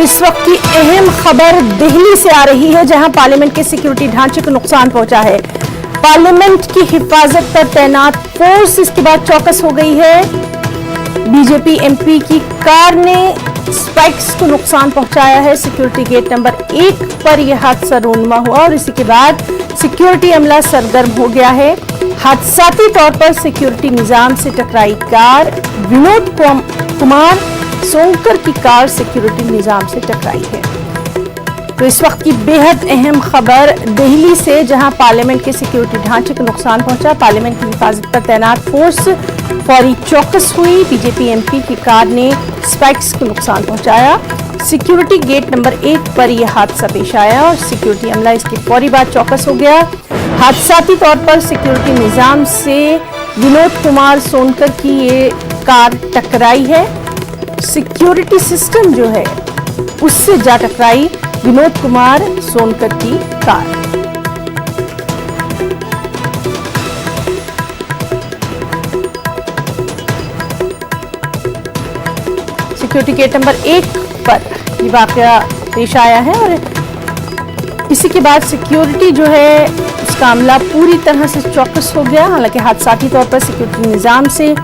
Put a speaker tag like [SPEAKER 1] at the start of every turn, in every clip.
[SPEAKER 1] इस वक्त की अहम खबर दिल्ली से आ रही है, जहां पार्लियामेंट के सिक्योरिटी ढांचे को नुकसान पहुंचा है। पार्लियामेंट की हिफाजत पर तैनात फोर्स इसके बाद चौकस हो गई है। बीजेपी एमपी की कार ने स्पाइक्स को नुकसान पहुंचाया है। सिक्योरिटी गेट नंबर 1 पर यह हादसा रूनुमा हुआ और इसी के बाद सिक्योरिटी अमला सरगर्म हो गया है। हादसाती तौर पर सिक्योरिटी निजाम से टकराई कार। विनोद कुमार सोनकर की कार सिक्योरिटी निजाम से टकराई है। तो इस वक्त की बेहद अहम खबर दिल्ली से, जहां पार्लियामेंट के सिक्योरिटी ढांचे को नुकसान पहुंचा। पार्लियामेंट की हिफाजत पर तैनात फोर्स फौरी चौकस हुई। बीजेपी एमपी की कार ने स्पाइक्स को नुकसान पहुंचाया। सिक्योरिटी गेट नंबर 1 पर यह हादसा पेश आया और सिक्योरिटी अमला इसके फौरी बाद चौकस हो गया। हादसाती तौर पर सिक्योरिटी निजाम से विनोद कुमार सोनकर की ये कार टकराई है। सिक्योरिटी सिस्टम जो है उससे जा टकराई विनोद कुमार सोनकर की कार। सिक्योरिटी गेट नंबर 1 पर ये वाकया पेश आया है और इसी के बाद सिक्योरिटी जो है उसका अमला पूरी तरह से चौकस हो गया। हालांकि हादसाती तौर पर सिक्योरिटी निजाम से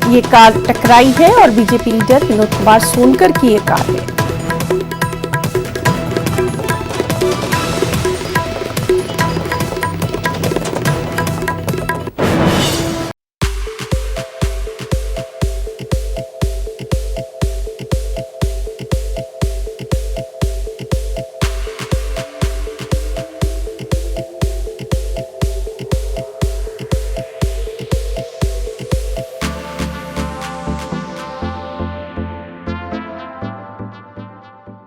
[SPEAKER 1] ये कार टकराई है और बीजेपी लीडर विनोद कुमार सोनकर की ये कार है।